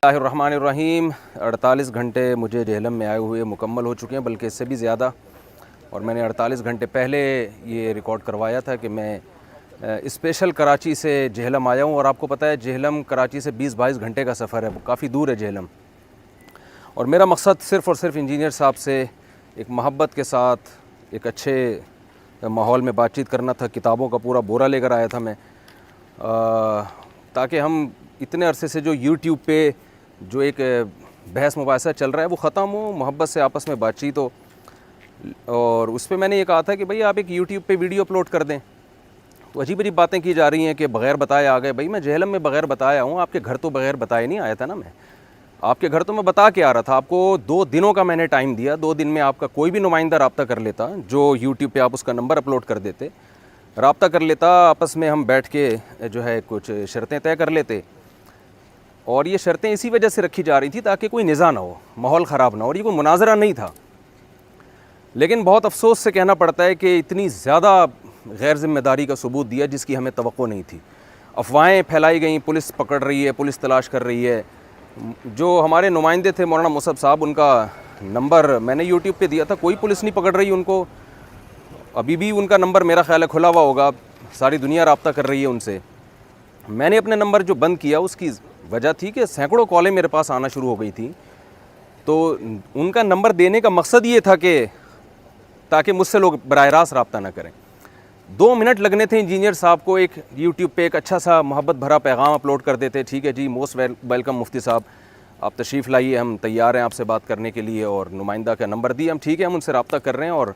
اللہ الرحمن الرحیم 48 گھنٹے مجھے جہلم میں آئے ہوئے مکمل ہو چکے ہیں، بلکہ اس سے بھی زیادہ. اور میں نے 48 گھنٹے پہلے یہ ریکارڈ کروایا تھا کہ میں اسپیشل کراچی سے جہلم آیا ہوں. اور آپ کو پتہ ہے جہلم کراچی سے 20-22 گھنٹے کا سفر ہے، کافی دور ہے جہلم. اور میرا مقصد صرف اور صرف انجینئر صاحب سے ایک محبت کے ساتھ ایک اچھے ماحول میں بات چیت کرنا تھا. کتابوں کا پورا بورا لے کر آیا تھا میں، تاکہ ہم اتنے عرصے سے جو یوٹیوب پہ جو ایک بحث مباحثہ چل رہا ہے وہ ختم ہو، محبت سے آپس میں بات چیت ہو. اور اس پہ میں نے یہ کہا تھا کہ بھئی آپ ایک یوٹیوب پہ ویڈیو اپلوڈ کر دیں. تو عجیب عجیب باتیں کی جا رہی ہیں کہ بغیر بتائے آ گئے. بھئی میں جہلم میں بغیر بتایا ہوں، آپ کے گھر تو بغیر بتائے نہیں آیا تھا نا. میں آپ کے گھر تو میں بتا کے آ رہا تھا. آپ کو 2 دنوں کا میں نے ٹائم دیا. 2 دن میں آپ کا کوئی بھی نمائندہ رابطہ کر لیتا، جو یوٹیوب پہ آپ اس کا نمبر اپلوڈ کر دیتے، رابطہ کر لیتا، آپس میں ہم بیٹھ کے جو ہے کچھ شرطیں طے کر لیتے. اور یہ شرطیں اسی وجہ سے رکھی جا رہی تھی تاکہ کوئی نزاع نہ ہو، ماحول خراب نہ ہو. اور یہ کوئی مناظرہ نہیں تھا. لیکن بہت افسوس سے کہنا پڑتا ہے کہ اتنی زیادہ غیر ذمہ داری کا ثبوت دیا جس کی ہمیں توقع نہیں تھی. افواہیں پھیلائی گئیں، پولیس پکڑ رہی ہے، پولیس تلاش کر رہی ہے. جو ہمارے نمائندے تھے مولانا مصعب صاحب، ان کا نمبر میں نے یوٹیوب پہ دیا تھا، کوئی پولیس نہیں پکڑ رہی ان کو. ابھی بھی ان کا نمبر میرا خیال ہے کھلا ہوا ہوگا، ساری دنیا رابطہ کر رہی ہے ان سے. میں نے اپنے نمبر جو بند کیا اس کی وجہ تھی کہ سینکڑوں کالیں میرے پاس آنا شروع ہو گئی تھیں. تو ان کا نمبر دینے کا مقصد یہ تھا کہ تاکہ مجھ سے لوگ براہ راست رابطہ نہ کریں. 2 منٹ لگنے تھے انجینئر صاحب کو ایک یوٹیوب پہ ایک اچھا سا محبت بھرا پیغام اپلوڈ کر دیتے. ٹھیک ہے جی، موسٹ ویلکم مفتی صاحب، آپ تشریف لائیے، ہم تیار ہیں آپ سے بات کرنے کے لیے. اور نمائندہ کا نمبر دی، ہم ٹھیک ہے ہم ان سے رابطہ کر رہے ہیں اور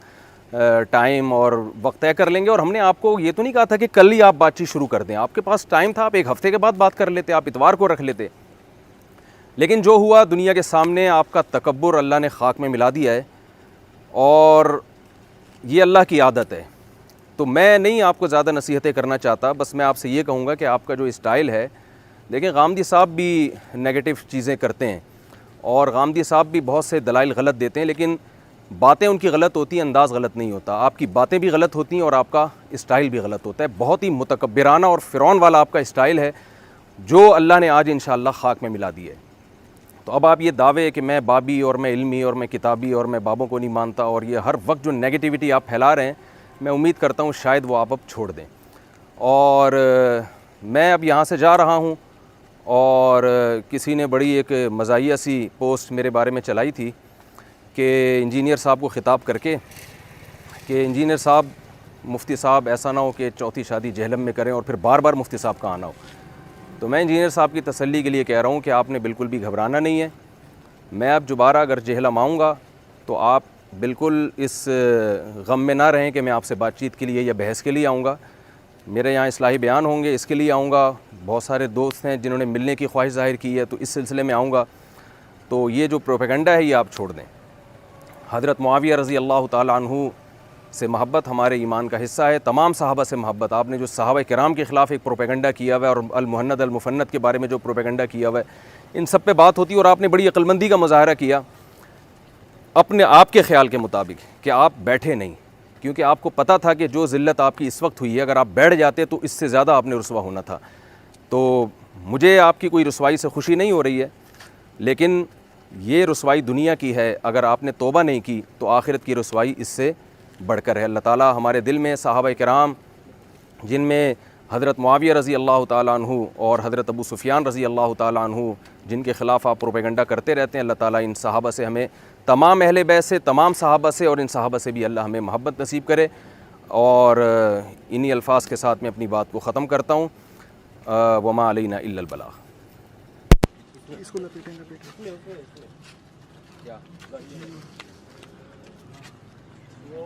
ٹائم اور وقت طے کر لیں گے. اور ہم نے آپ کو یہ تو نہیں کہا تھا کہ کل ہی آپ بات چیت شروع کر دیں. آپ کے پاس ٹائم تھا، آپ 1 ہفتے کے بعد بات کر لیتے، آپ اتوار کو رکھ لیتے. لیکن جو ہوا دنیا کے سامنے آپ کا تکبر اللہ نے خاک میں ملا دیا ہے. اور یہ اللہ کی عادت ہے. تو میں نہیں آپ کو زیادہ نصیحتیں کرنا چاہتا، بس میں آپ سے یہ کہوں گا کہ آپ کا جو اسٹائل ہے، دیکھیں غامدی صاحب بھی نیگیٹو چیزیں کرتے ہیں اور غامدی صاحب بھی بہت سے دلائل غلط دیتے ہیں، لیکن باتیں ان کی غلط ہوتی ہیں، انداز غلط نہیں ہوتا. آپ کی باتیں بھی غلط ہوتی ہیں اور آپ کا اسٹائل بھی غلط ہوتا ہے. بہت ہی متکبرانہ اور فرعون والا آپ کا اسٹائل ہے جو اللہ نے آج انشاءاللہ خاک میں ملا دی ہے. تو اب آپ یہ دعوے کہ میں بابی اور میں علمی اور میں کتابی اور میں بابوں کو نہیں مانتا، اور یہ ہر وقت جو نیگیٹیوٹی آپ پھیلا رہے ہیں، میں امید کرتا ہوں شاید وہ آپ اب چھوڑ دیں. اور میں اب یہاں سے جا رہا ہوں. اور کسی نے بڑی ایک مزاحیہ سی پوسٹ میرے بارے میں چلائی تھی کہ انجینئر صاحب کو خطاب کر کے کہ انجینئر صاحب، مفتی صاحب ایسا نہ ہو کہ 4تھی شادی جہلم میں کریں اور پھر بار بار مفتی صاحب کا آنا ہو. تو میں انجینئر صاحب کی تسلی کے لیے کہہ رہا ہوں کہ آپ نے بالکل بھی گھبرانا نہیں ہے. میں اب دوبارہ اگر جہلم آؤں گا تو آپ بالکل اس غم میں نہ رہیں کہ میں آپ سے بات چیت کے لیے یا بحث کے لیے آؤں گا. میرے یہاں اصلاحی بیان ہوں گے، اس کے لیے آؤں گا. بہت سارے دوست ہیں جنہوں نے ملنے کی خواہش ظاہر کی ہے، تو اس سلسلے میں آؤں گا. تو یہ جو پروپیگنڈا ہے یہ آپ چھوڑ دیں. حضرت معاویہ رضی اللہ تعالی عنہ سے محبت ہمارے ایمان کا حصہ ہے. تمام صحابہ سے محبت. آپ نے جو صحابہ کرام کے خلاف ایک پروپیگنڈا کیا ہوا ہے اور المہند المفند کے بارے میں جو پروپیگنڈا کیا ہوا ہے، ان سب پہ بات ہوتی ہے. اور آپ نے بڑی عقلمندی کا مظاہرہ کیا اپنے آپ کے خیال کے مطابق کہ آپ بیٹھے نہیں، کیونکہ آپ کو پتہ تھا کہ جو ذلت آپ کی اس وقت ہوئی ہے، اگر آپ بیٹھ جاتے تو اس سے زیادہ آپ نے رسوا ہونا تھا. تو مجھے آپ کی کوئی رسوائی سے خوشی نہیں ہو رہی ہے، لیکن یہ رسوائی دنیا کی ہے. اگر آپ نے توبہ نہیں کی تو آخرت کی رسوائی اس سے بڑھ کر ہے. اللہ تعالیٰ ہمارے دل میں صحابہ کرام، جن میں حضرت معاویہ رضی اللہ تعالیٰ عنہ اور حضرت ابو سفیان رضی اللہ تعالیٰ عنہ، جن کے خلاف آپ پروپیگنڈا کرتے رہتے ہیں، اللہ تعالیٰ ان صحابہ سے، ہمیں تمام اہل بیت سے، تمام صحابہ سے اور ان صحابہ سے بھی اللہ ہمیں محبت نصیب کرے. اور انہی الفاظ کے ساتھ میں اپنی بات کو ختم کرتا ہوں. وما علینا الا البلاغ. وہ